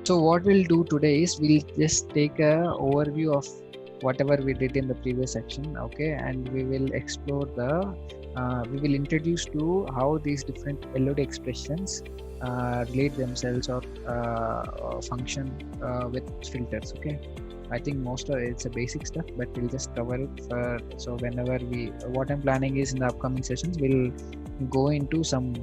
So what we'll do today is we'll just take a overview of whatever we did in the previous section, okay, and we will explore we will introduce to how these different LOD expressions relate themselves or function with filters, okay. I think most of it's a basic stuff, but we'll just cover it so whenever what I'm planning is in the upcoming sessions, we'll go into some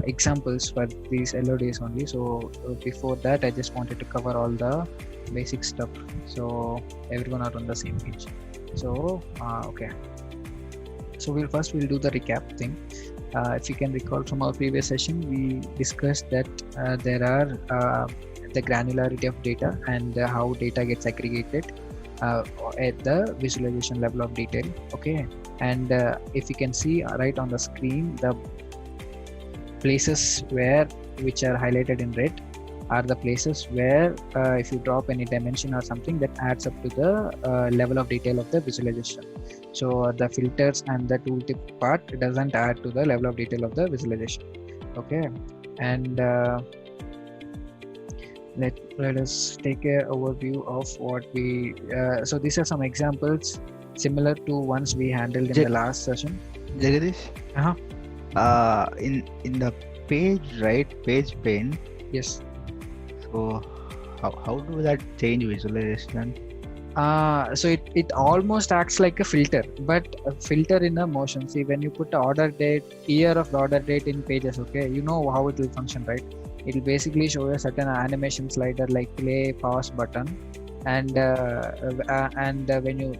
examples for these LODs only. So before that, I just wanted to cover all the basic stuff so everyone are on the same page. So okay, so we'll do the recap thing. If you can recall from our previous session, we discussed that there are the granularity of data and how data gets aggregated at the visualization level of detail, okay. And if you can see right on the screen, the places which are highlighted in red are the places where if you drop any dimension or something, that adds up to the level of detail of the visualization. So the filters and the tooltip part doesn't add to the level of detail of the visualization, okay. And let us take a overview of what we so these are some examples similar to ones we handled in the last session. Jagadish, in the page, right, page pane, yes. So how do that change visualization? So it almost acts like a filter, but a filter in a motion. See, when you put order date, year of the order date in pages, okay, you know how it will function, right? It will basically show a certain animation slider like play, pause button, and when you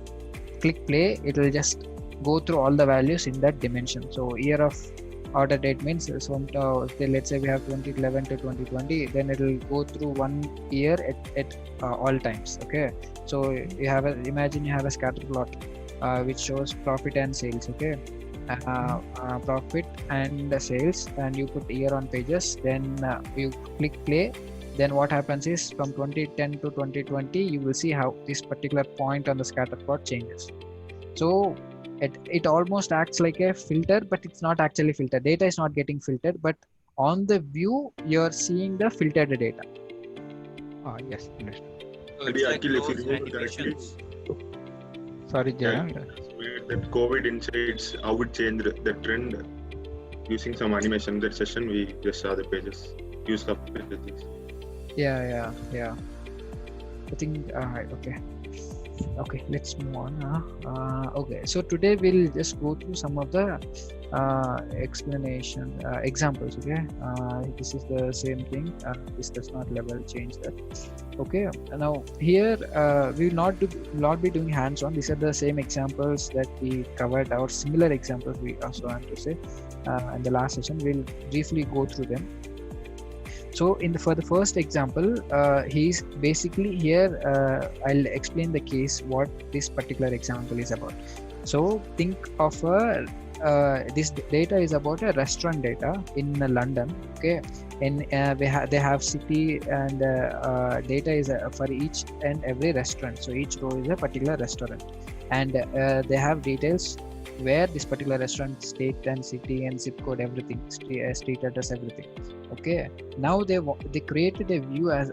click play, it will just go through all the values in that dimension. So year of order date means let's say we have 2011 to 2020, then it will go through 1 year at all times, okay. So you have imagine you have a scatter plot which shows profit and sales, okay. Profit and the sales, and you put year on pages, then you click play. Then what happens is from 2010 to 2020, you will see how this particular point on the scatter plot changes. So it almost acts like a filter, but it's not actually filter. Data is not getting filtered, but on the view you're seeing the filtered data. Yes, understood. So it's like those animations. Sorry, Jay. That COVID insights, how it changed the trend using some animation. That session we just saw the pages, use of pages. Yeah. I think okay, let's move on. Okay, so today we'll just go through some of the explanation examples, okay. This is the same thing. This does not level change that, okay. Now here we will not be doing hands-on. These are the same examples that we covered, or similar examples we also want to say in the last session. We'll briefly go through them. So for the first example, he's basically here, I'll explain the case, what this particular example is about. So think of this data is about a restaurant data in London, okay. And they have city, and data is for each and every restaurant. So each row is a particular restaurant, and they have details where this particular restaurant, state and city and zip code, everything, street address, everything, okay. Now they created a view as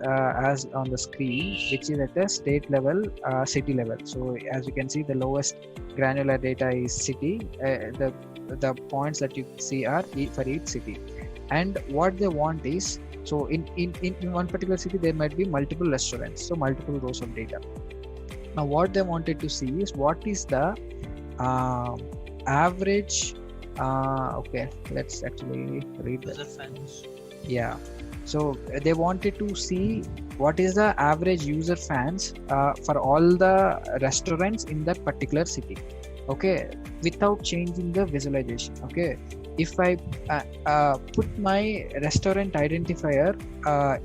on the screen, which is at a state level, city level. So as you can see, the lowest granular data is city. The points that you see are for each city, and what they want is, so in one particular city there might be multiple restaurants, so multiple rows of data. Now what they wanted to see is what is the average okay, let's actually read that. Yeah, so they wanted to see what is the average user fans for all the restaurants in that particular city, okay, without changing the visualization, okay. If I put my restaurant identifier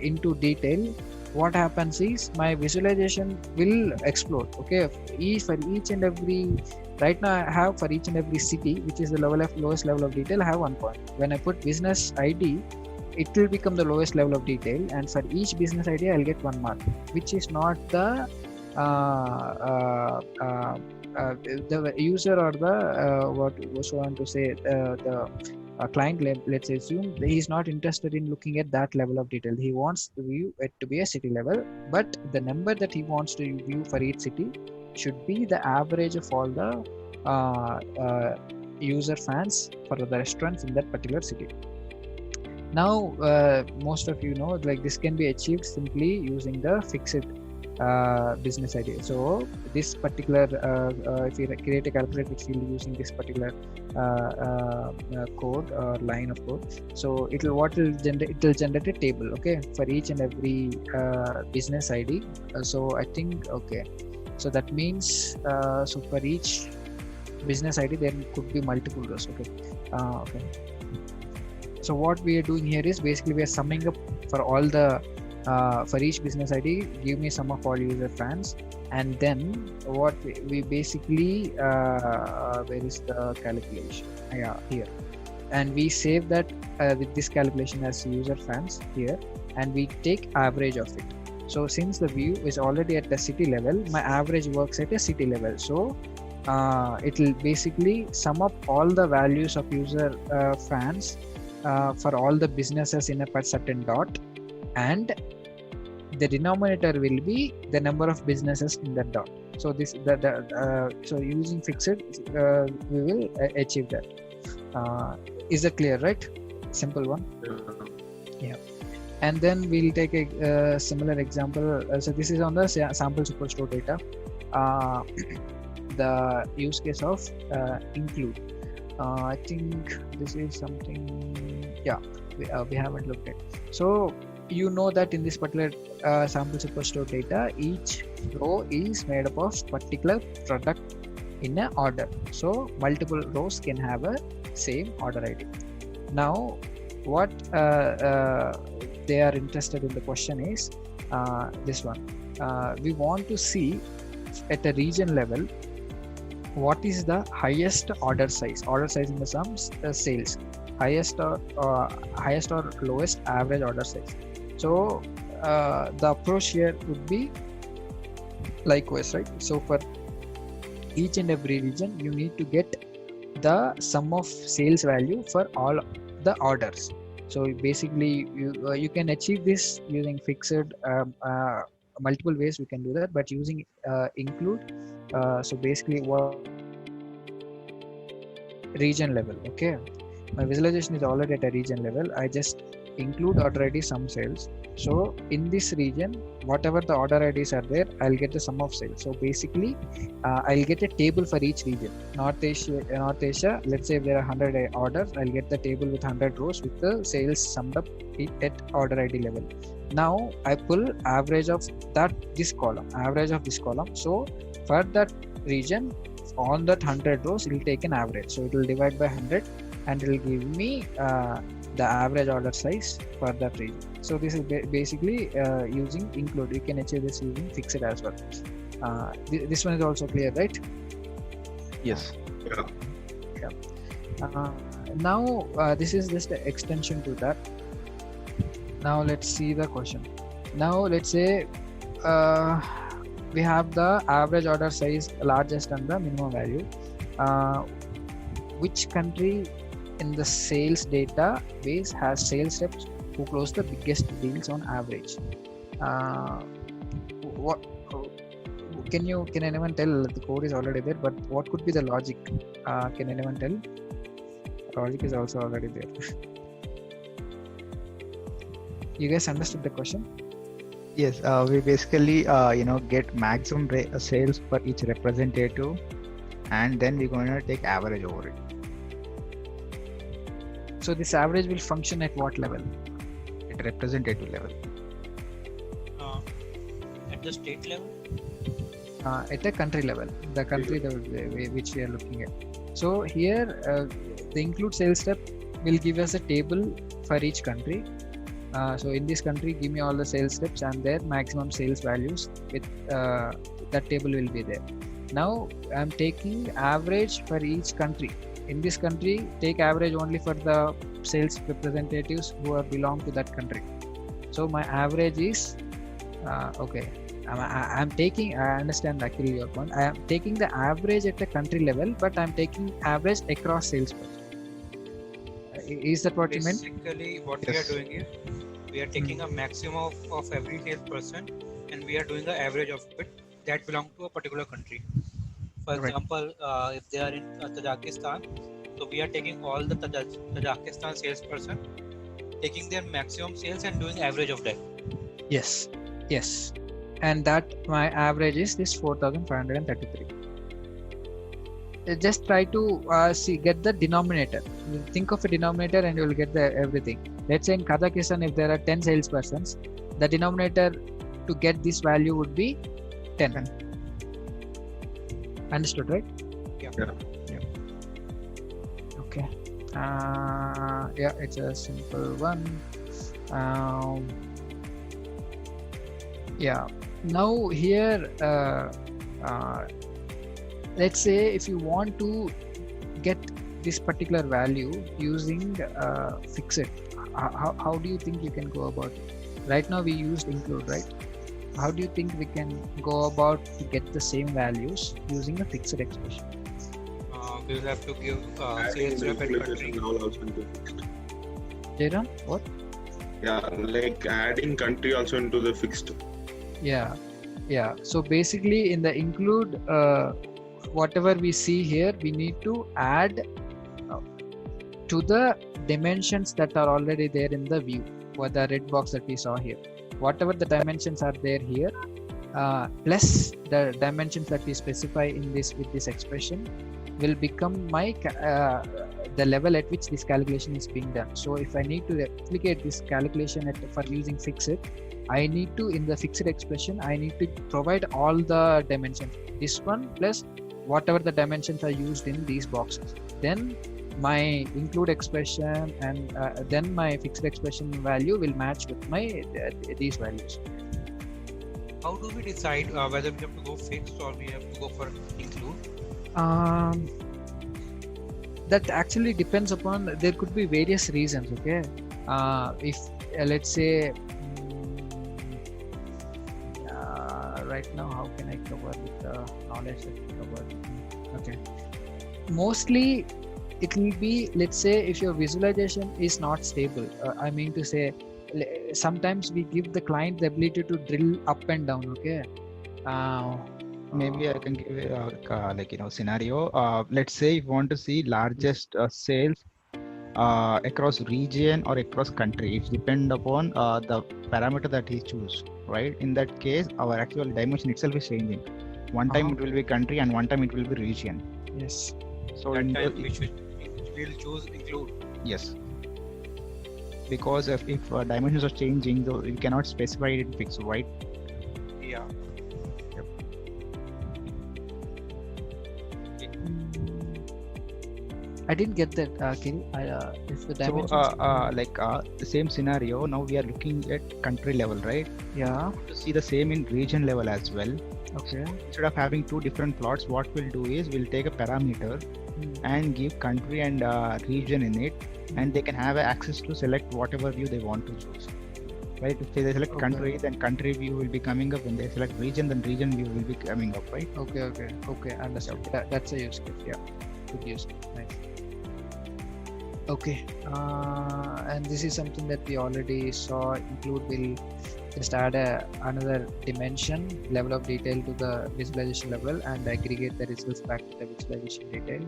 into detail, what happens is my visualization will explode, okay. For each and every, right now I have for each and every city, which is the lowest level of detail, I have 1 point. When I put business ID, it will become the lowest level of detail, and for each business ID I'll get 1 mark, which is not the user or the what was I want to say, client, let's assume that he's not interested in looking at that level of detail. He wants to view it to be a city level, but the number that he wants to view for each city should be the average of all the user fans for the restaurants in that particular city. Now, most of you know, like this can be achieved simply using the fixed business ID. So this particular, if you create a calculated field using this particular code or line of code, so it will generate a table, okay, for each and every business ID. So I think, okay, so that means so for each business ID there could be multiple rows, okay. Okay. So what we are doing here is basically we are summing up for all the for each business ID, give me sum of all user fans, and then what we basically where is the calculation? Yeah, here, and we save that with this calculation as user fans here, and we take average of it. So since the view is already at the city level, my average works at a city level. So it will basically sum up all the values of user fans for all the businesses in a certain dot, and the denominator will be the number of businesses in that dot. So this so using fixed we will achieve that. Is that clear, right? Simple one. Yeah. And then we'll take a similar example. So this is on the sample superstore data. The use case of include. I think this is something, yeah, we haven't looked at. So you know that in this particular sample superstore data, each row is made up of particular product in an order. So multiple rows can have a same order ID. Now what they are interested in the question is this one. We want to see at a region level what is the highest order size in the sums, sales, highest or lowest average order size. So the approach here would be likewise, right? So for each and every region you need to get the sum of sales value for all the orders. So basically you can achieve this using fixed, multiple ways we can do that, but using include, so basically what region level, okay, my visualization is already at a region level. I just include order ID sum sales. So in this region, whatever the order IDs are there, I'll get the sum of sales. So basically I'll get a table for each region. North Asia, let's say if there are 100 orders, I'll get the table with 100 rows with the sales summed up at order ID level. Now I pull average of this column. So for that region, on that 100 rows, it will take an average. So it will divide by 100 and it will give me the average order size for that region. So this is basically using include. You can achieve this using fixed as well. This one is also clear, right? Yes. Yeah. Now this is just an extension to that. Now let's see the question. Now let's say we have the average order size largest and the minimum value. Which country in the sales database has sales reps who close the biggest deals on average? What can anyone tell? The code is already there, but what could be the logic? Can anyone tell? Logic is also already there. You guys understood the question? Yes, we basically get maximum sales for each representative, and then we're going to take average over it. So this average will function at what level? At representative level. At the state level? At a country level, the country which we are looking at. So here the include sales step will give us a table for each country. So in this country, give me all the sales steps and their maximum sales values. With that table will be there. Now I'm taking average for each country. In this country, take average only for the sales representatives who belong to that country. So my average is okay. I'm taking. I understand actually your point. I am taking the average at the country level, but I'm taking average across salesperson. Is that what you meant? Basically, what we are Yes. doing is we are taking a maximum of every salesperson and we are doing the average of it that belong to a particular country. For Right. example, if they are in Tajikistan, so we are taking all the Tajikistan salesperson, taking their maximum sales and doing average of that. Yes. Yes. And that my average is this 4,533. Just try to get the denominator. You think of a denominator and you will get the everything. Let's say in Kazakhstan, if there are 10 salespersons, the denominator to get this value would be 10. Understood, right? Yeah. Okay. Yeah, it's a simple one. Yeah. Now here, let's say if you want to get this particular value using fixed, how do you think you can go about it? Right now we used include, right? How do you think we can go about to get the same values using a fixed expression? We will have to give Adding sales the rep and inflation country. and all also into fixed. Jairam, what? Yeah, like adding country also into the fixed. Yeah. So basically in the include, whatever we see here, we need to add to the dimensions that are already there in the view, or the red box that we saw here. Whatever the dimensions are there here, plus the dimensions that we specify in this with this expression will become my the level at which this calculation is being done. So if I need to replicate this calculation for using fixed, I need to, in the fixed expression, I need to provide all the dimensions. This one plus whatever the dimensions are used in these boxes. Then my include expression and then my fixed expression value will match with my these values. How do we decide whether we have to go fixed or we have to go for include? That actually depends upon, there could be various reasons. Okay, if let's say right now, how can I cover with the knowledge that we covered? Okay, mostly it will be, let's say if your visualization is not stable, I mean to say sometimes we give the client the ability to drill up and down. Okay, Maybe I can give a scenario. Let's say if you want to see largest sales across region or across country, it depends upon the parameter that he choose, right? In that case, our actual dimension itself is changing. One time it will be country and one time it will be region. yes. So That in time the, we'll choose include. yes, because if dimensions are changing, though you cannot specify it in fixed, right? Yeah. I didn't get that, Kiri. If the dimensions. The same scenario. Now we are looking at country level, right? Yeah. To see the same in region level as well. Okay. Instead of having two different plots, what we'll do is we'll take a parameter and give country and region in it, and they can have access to select whatever view they want to choose. Right? If they select Okay. country, then country view will be coming up. When they select region, then region view will be coming up, right? Okay. Understood. That's a use case. Yeah. Good use case. Nice. Okay. And this is something that we already saw. Include will just add another dimension, level of detail to the visualization level, and aggregate the results back to the visualization detail.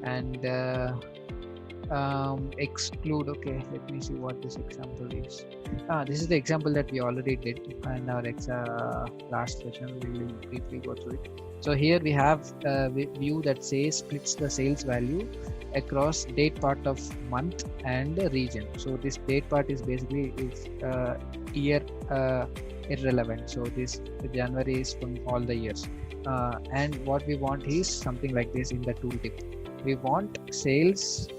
And exclude. Okay, let me see what this example is. This is the example that we already did in our last session. We will briefly go through it. So here we have a view that says splits the sales value across date part of month and region. So this date part is basically year irrelevant. So this January is from all the years. And what we want is something like this in the tooltip. We want sales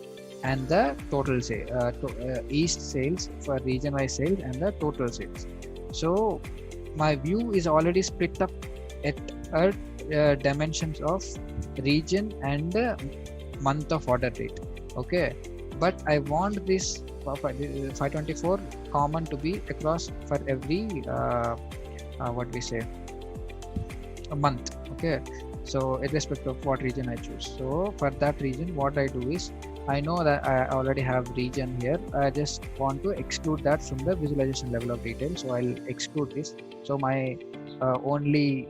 and the total sale, east sales for region-wise sales and the total sales. So my view is already split up at dimensions of region and month of order date. Okay, but I want this 524 common to be across for every what we say, a month. Okay, so irrespective of what region I choose. So for that region, what I do is I know that I already have region here. I just want to exclude that from the visualization level of detail. So I'll exclude this. So my only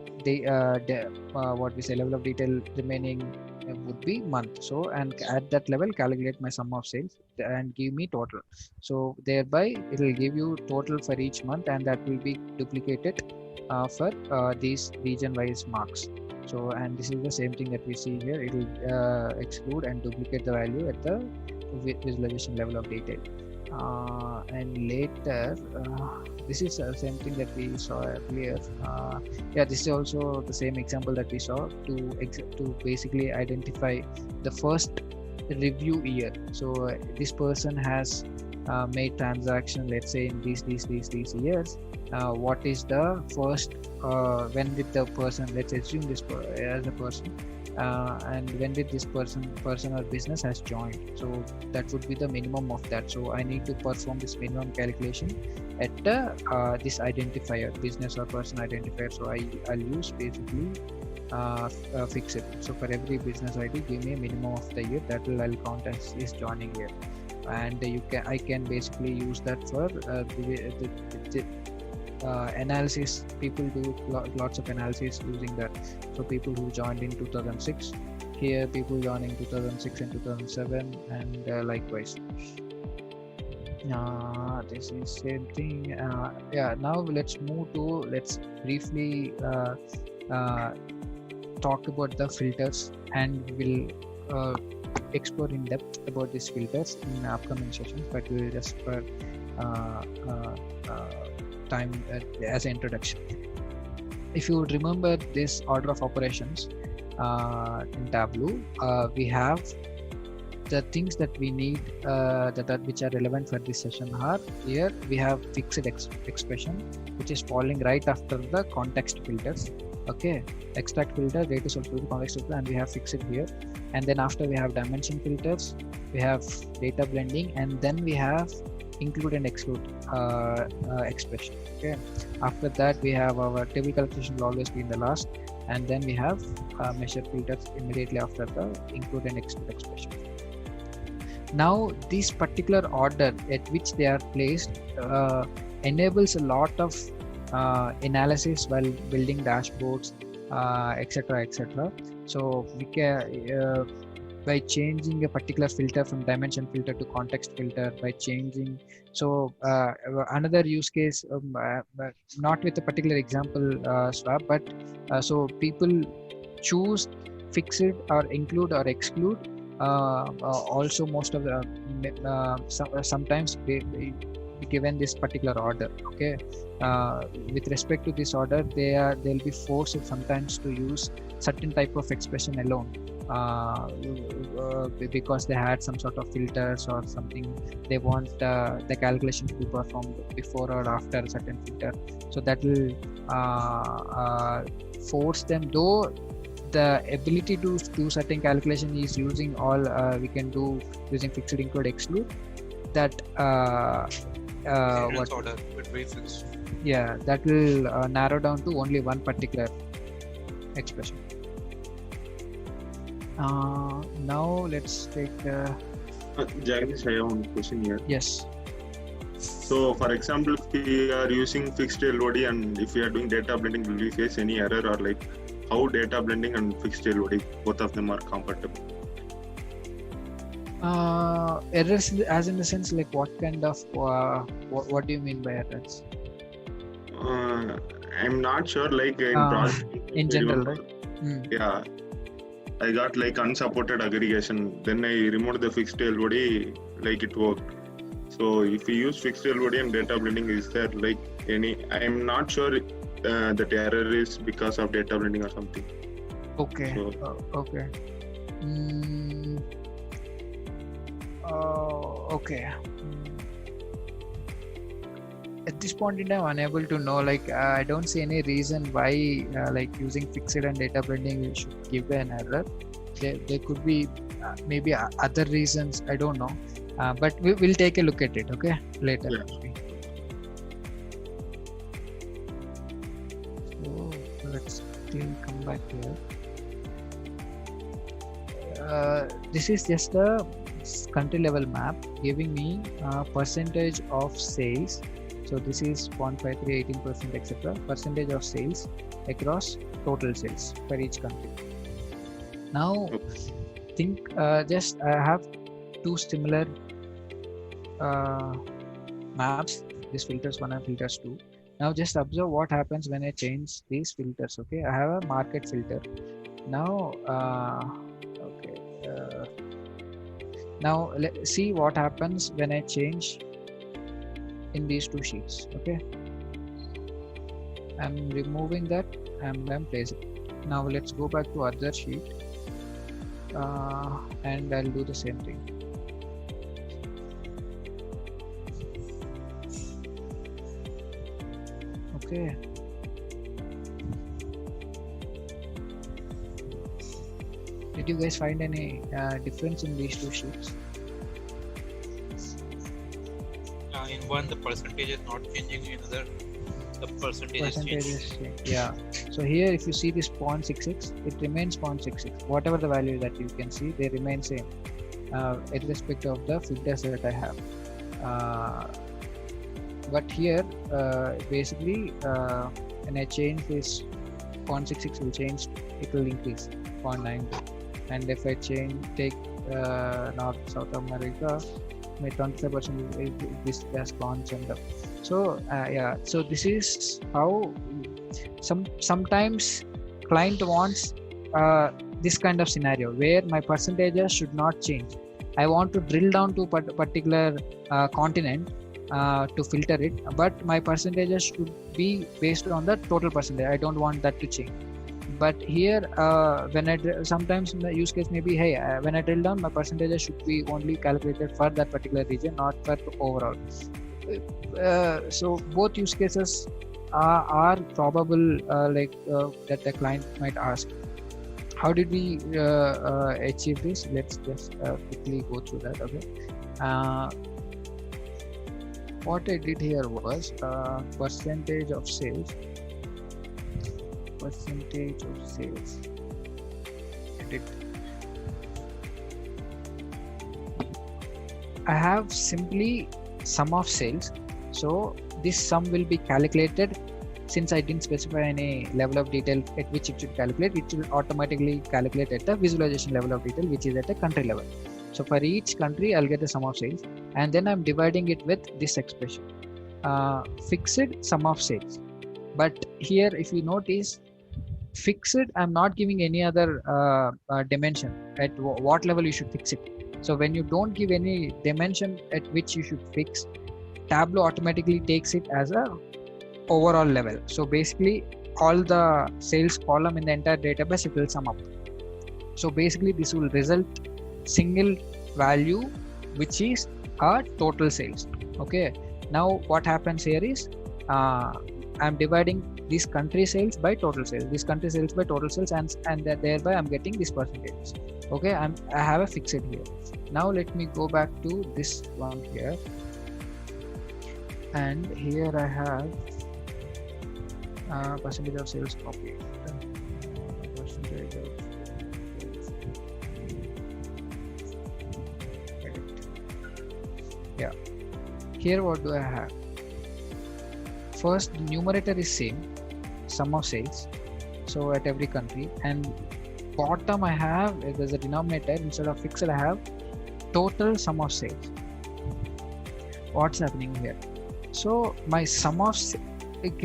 what we say level of detail remaining would be month. So and at that level calculate my sum of sales and give me total. So thereby it will give you total for each month, and that will be duplicated for these region wise marks. So and this is the same thing that we see here. It will exclude and duplicate the value at the visualization level of detail. And later this is the same thing that we saw earlier. Yeah, this is also the same example that we saw to basically identify the first review year. So this person has made transaction, let's say in these years. What is the first when did the person, let's assume this as a person, and when did this person or business has joined. So that would be the minimum of that. So I need to perform this minimum calculation at this identifier, business or person identifier. So I'll use basically fix it. So for every business ID, give me a minimum of the year. That will I'll count as his joining year, and I can basically use that for the analysis. People do lots of analysis using that. So people who joined in 2006, here people joining 2006 and 2007, and likewise. This is same thing. Yeah, now let's briefly talk about the filters, and we'll explore in depth about these filters in upcoming sessions, but we'll just for time as an introduction. If you would remember this order of operations in Tableau, we have the things that we need which are relevant for this session are here. We have fixed expression, which is falling right after the context filters. Okay, extract filter, data source filter, context filter, and we have fixed here. And then after we have dimension filters, we have data blending, and then we have include and exclude expression. Okay, after that we have our table calculation will always be in the last, and then we have measure filters immediately after the include and exclude expression. Now this particular order at which they are placed enables a lot of analysis while building dashboards, etc. So we can by changing a particular filter from dimension filter to context filter, by changing. So another use case, not with a particular example swap, but so people choose fixed or include or exclude. Also most of the sometimes given this particular order. Okay, with respect to this order, they'll be forced sometimes to use certain type of expression alone, because they had some sort of filters or something. They want the calculation to be performed before or after a certain filter. So that will force them, though the ability to do certain calculation is using all we can do using fixed, include, exclude. That what order with reference. Yeah, that will narrow down to only one particular expression. Now let's take Jagdish, I have one question here. yes. So for example, if we are using fixed LOD and if we are doing data blending, will we face any error, or like how data blending and fixed LOD, both of them are compatible? Errors as in the sense like what kind of what do you mean by errors? I'm not sure, like in general, right? Yeah, I got like unsupported aggregation, then I removed the fixed LOD, like it worked. So if we use fixed LOD and data blending, is there like any, I'm not sure that error is because of data blending or something. Okay. So, Okay. Okay. At this point in time, unable to know. Like I don't see any reason why like using fixed and data blending should give an error. There could be maybe other reasons. I don't know. But we'll take a look at it. Okay, later. Yeah. So let's come back here. This is just a country level map giving me percentage of sales. So this is 0.53, 18%, etc. Percentage of sales across total sales for each country. Now think just I have two similar maps, this filters 1 and filters 2. Now just observe what happens when I change these filters. Okay, I have a market filter. Now now let's see what happens when I change in these two sheets. Okay, I'm removing that and then place it. Now let's go back to other sheet and I'll do the same thing. Okay, did you guys find any difference in these two sheets? In one, the percentage is not changing. In another, the percentage is changing. Yeah. So here, if you see this 0.66, it remains 0.66. Whatever the value that you can see, they remain same, irrespective of the filters that I have. But here, basically, when I change this 0.66 will change, it will increase 0.92. And if I take North South America, my 25% this has gone up. So yeah, so this is how sometimes client wants this kind of scenario where my percentages should not change. I want to drill down to particular continent to filter it, but my percentages should be based on the total percentage. I don't want that to change. But here, when I sometimes the use case may be, hey, when I drill down, my percentages should be only calculated for that particular region, not for overall. So both use cases are probable, that the client might ask. How did we achieve this? Let's just quickly go through that. Okay. What I did here was percentage of sales. Percentage of sales. Edit. I have simply sum of sales. So this sum will be calculated. Since I didn't specify any level of detail at which it should calculate, it will automatically calculate at the visualization level of detail, which is at a country level. So for each country, I'll get the sum of sales, and then I'm dividing it with this expression, fixed sum of sales. But here, if you notice, fixed, I'm not giving any other dimension at what level you should fix it. So when you don't give any dimension at which you should fix, Tableau automatically takes it as a overall level. So basically, all the sales column in the entire database, it will sum up. So basically, this will result single value, which is a total sales. Okay. Now what happens here is I'm dividing this country sales by total sales, this country sales by total sales, and thereby I'm getting this percentage. Okay, I have a fixed here. Now let me go back to this one here, and here I have percentage of sales copy. Percentage of sales. Yeah. Here what do I have? First, the numerator is same, sum of sales, so at every country, and bottom I have, if there's a denominator, instead of fixed I have total sum of sales. What's happening here? So my sum of,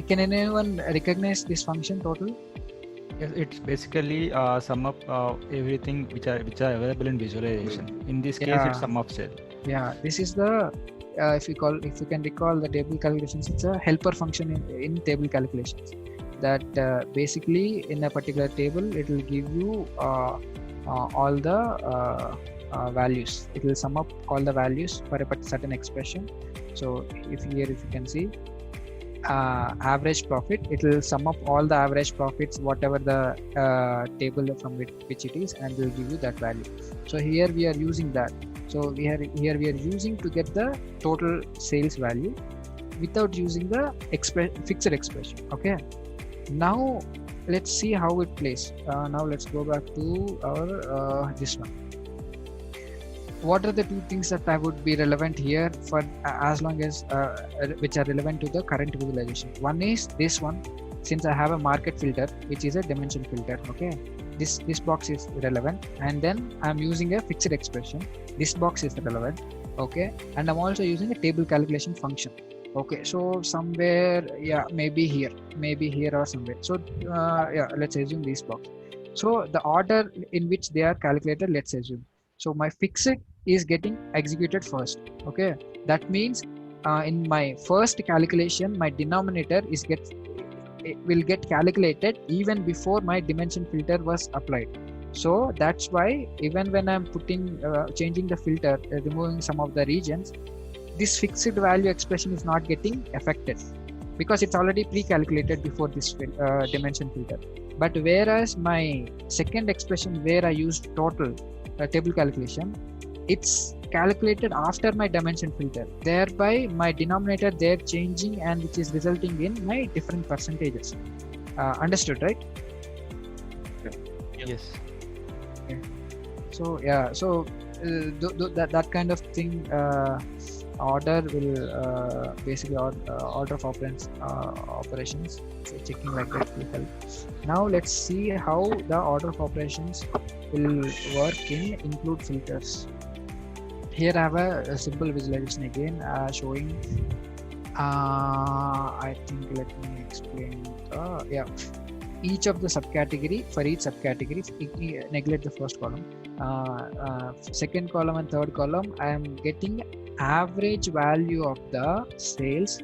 can anyone recognize this function total? Yes, it's basically sum up everything which are available in visualization. In this case, it's sum of sale. Yeah, this is the if you can recall the table calculations, it's a helper function in table calculations. That basically in a particular table, it will give you all the values. It will sum up all the values for a certain expression. So if you can see average profit, it will sum up all the average profits, whatever the table from which it is, and will give you that value. So here we are using that. So here we are using to get the total sales value without using the fixed expression. Okay. Now let's see how it plays. Now let's go back to our this one. what are the two things that I would be relevant here for as long as which are relevant to the current visualization? One is this one, since I have a market filter which is a dimension filter. Okay, this box is relevant, and then I'm using a fixed expression. This box is relevant. Okay, and I'm also using a table calculation function. Okay, so somewhere, yeah, maybe here or somewhere. So yeah, let's assume this box. So the order in which they are calculated, let's assume. So my fixed is getting executed first. Okay, that means in my first calculation, my denominator will get calculated even before my dimension filter was applied. So that's why even when I'm changing the filter, removing some of the regions, this fixed value expression is not getting affected because it's already pre-calculated before this dimension filter. But whereas my second expression where I used total table calculation, it's calculated after my dimension filter. Thereby my denominator there changing, and which is resulting in my different percentages. Understood, right? Yes. Okay. So yeah, so that kind of thing, order will basically order of operations. So checking like that will help. Now let's see how the order of operations will work in include filters. Here I have a simple visualization again, showing. I think let me explain. Yeah, each of the subcategory, for each subcategory, neglect the first column. Second column and third column, I am getting average value of the sales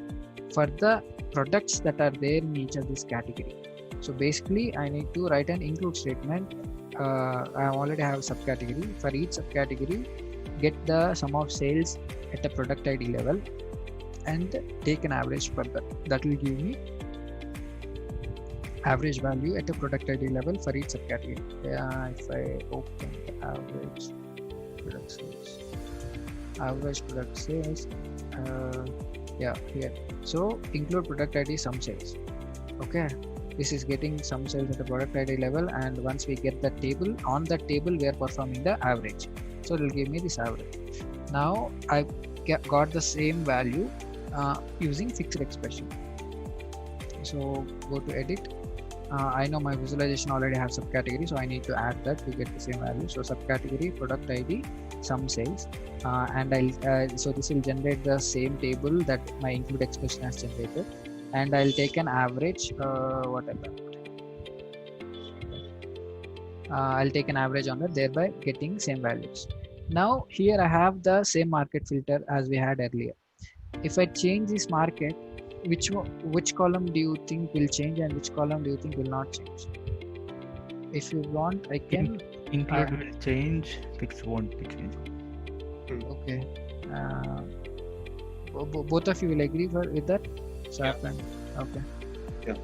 for the products that are there in each of this category. So basically I need to write an include statement. I already have subcategory. For each subcategory, get the sum of sales at the product ID level and take an average for that. That will give me average value at a product ID level for each subcategory. If I open the average product sales, yeah, here. So include product ID sum sales. Okay, this is getting sum sales at the product ID level, and once we get the table, on that table we are performing the average. So it will give me this average. Now I got the same value using fixed expression. So go to edit. I know my visualization already has subcategory, so I need to add that to get the same value. So subcategory product ID sum sales, and I'll so this will generate the same table that my include expression has generated, and I'll take an average. Whatever. I'll take an average on that, thereby getting same values. Now here I have the same market filter as we had earlier. If I change this market, which column do you think will change and which column do you think will not change? If you want, I can include will change, fix won't be changed. Okay. Both of you will agree with that? Sharp and okay. Yeah.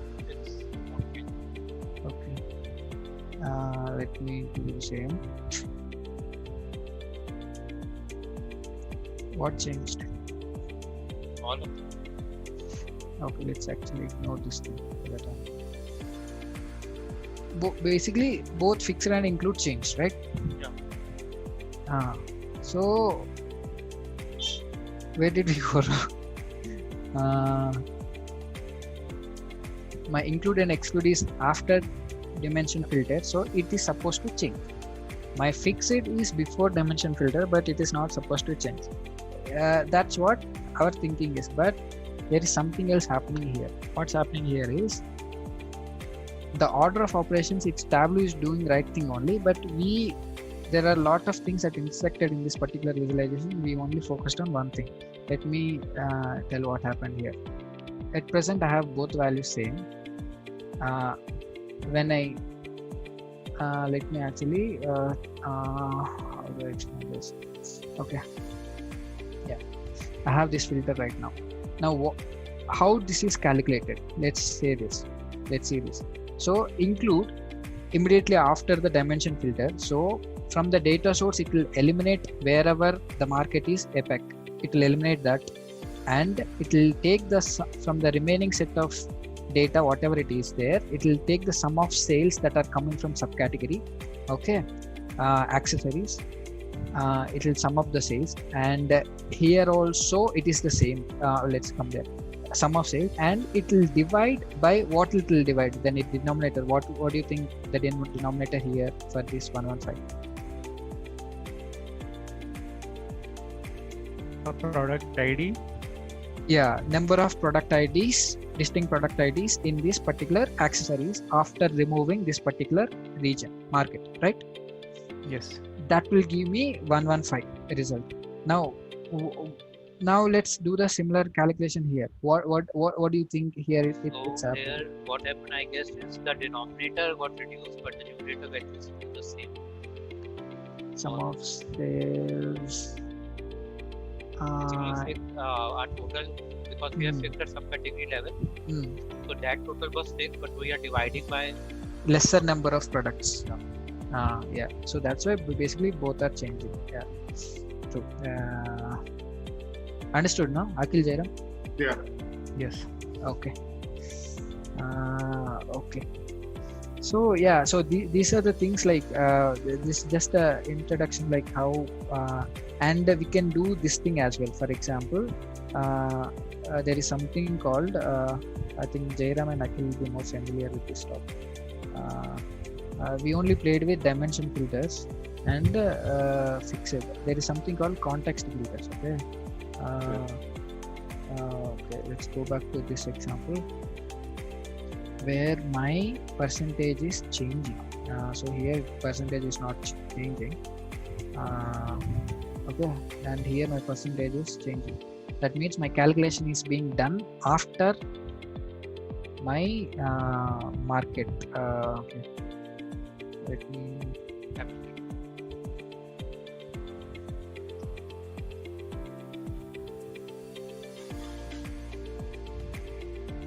Okay. Let me do the same. What changed? All of them. Okay, let's actually ignore this thing for the time. Basically, both fixed and include changed, right? Yeah. So where did we go wrong? My include and exclude is after dimension filter, so it is supposed to change. My fixed is before dimension filter, but it is not supposed to change. That's what our thinking is, but there is something else happening here. What's happening here is the order of operations, its Tableau is doing right thing only, but there are a lot of things that intersected in this particular visualization. We only focused on one thing. Let me tell what happened here. At present I have both values same. When I let me actually how do I explain this? Okay, yeah, I have this filter right now. Now how this is calculated, let's see this. So include immediately after the dimension filter. So from the data source, it will eliminate wherever the market is APEC. It will eliminate that, and it will take from the remaining set of data, whatever it is there, it will take the sum of sales that are coming from subcategory. Okay, accessories. it will sum up the sales, and here also it is the same. Let's come there, sum of sales, and it will divide by what it will divide. Then it denominator. What do you think the denominator here for this 115? A product ID. Yeah, number of product IDs, distinct product IDs in this particular accessories after removing this particular region market, right? Yes. That will give me 115 result. Now let's do the similar calculation here. What do you think here it's So happening? here, what happened, I guess, is the denominator got reduced, but the numerator values still the same. Sum of sales. So we fixed our total, because we have fixed at subcategory level. So that total was fixed, but we are dividing by Lesser number of products. Yeah. So that's why basically both are changing. Yeah. True. Understood now, Akhil Jairam? Yeah. Yes. Okay. Okay. So yeah, so these are the things like this just a introduction, like how and we can do this thing as well. For example, there is something called I think Jairam and Akhil will be more familiar with this topic. We only played with dimension filters and fixed. There is something called context filters. Okay. Okay, let's go back to this example where my percentage is changing. So here percentage is not changing. Okay, and here my percentage is changing. That means my calculation is being done after my market. Okay. Let me.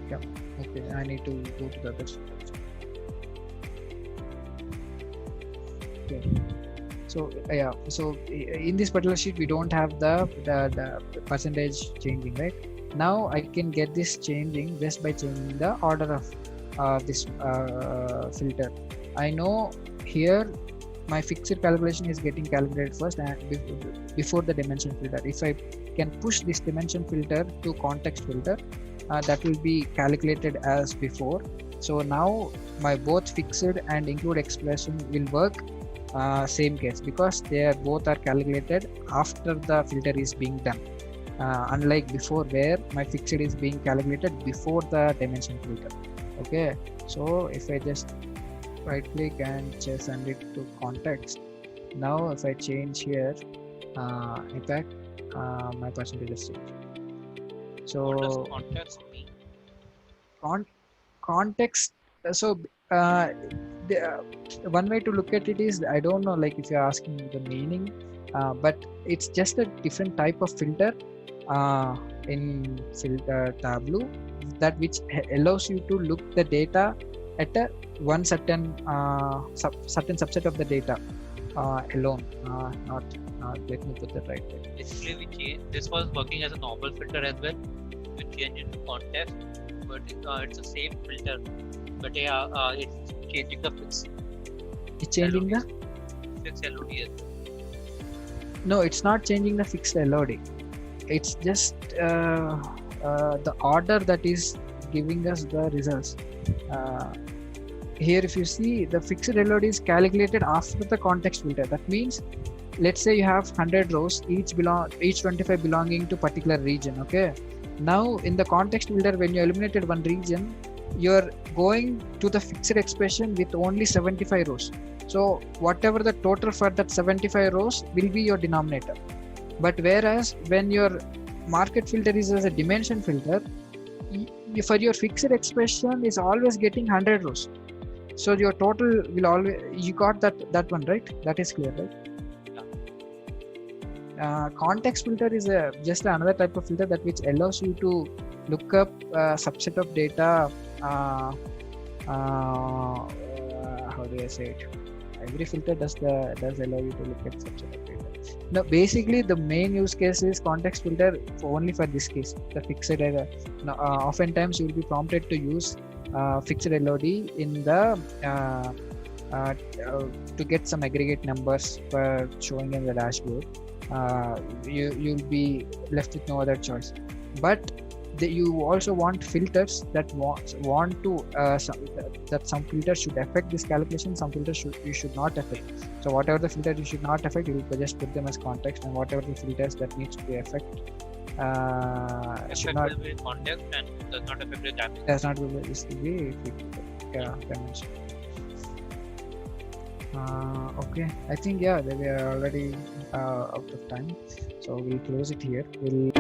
Yeah. Okay, I need to go to the other sheet. Okay. So yeah, so in this particular sheet we don't have the percentage changing, right? Now I can get this changing just by changing the order of this filter. I know here my fixed calculation is getting calculated first and before the dimension filter. If I can push this dimension filter to context filter, that will be calculated as before. So now my both fixed and include expression will work same case, because they are both are calculated after the filter is being done, unlike before where my fixed is being calculated before the dimension filter. Okay, so if I just right click and just send it to context, now if I change here in fact my percentage is changed. So what does context mean? Context, so one way to look at it is, I don't know, like if you're asking the meaning, but it's just a different type of filter in filter Tableau that which allows you to look the data at a one certain certain subset of the data alone, not let me put that right there. Basically, we changed. This was working as a normal filter as well. We changed it to context, but it's the same filter. But yeah, it's changing the fixed. It's changing the fixed LOD as well. No, it's not changing the fixed LOD. It's just the order that is giving us the results. Here if you see, the fixed LOD is calculated after the context filter. That means, let's say you have 100 rows, each 25 belonging to particular region. Okay, now in the context filter, when you eliminated one region, you're going to the fixed expression with only 75 rows. So whatever the total for that 75 rows will be your denominator. But whereas when your market filter is as a dimension filter, for your fixed expression is always getting 100 rows. So your total will always, you got that one, right? That is clear, right? Yeah. Context filter is just another type of filter that which allows you to look up a subset of data. How do I say it? Every filter does allow you to look at subset of data. Now, basically, the main use case is context filter only for this case, the fixed error. Now, oftentimes you will be prompted to use fixed LOD in the to get some aggregate numbers for showing in the dashboard, you'll be left with no other choice. But you also want filters that want to that some filters should affect this calculation, some filters you should not affect. So whatever the filters you should not affect, you will just put them as context, and whatever the filters that needs to be affect should Effect not, will be in context and does not affect the damage. does not be this will be dimension. Okay, I think we are already out of time, so we'll close it here. We'll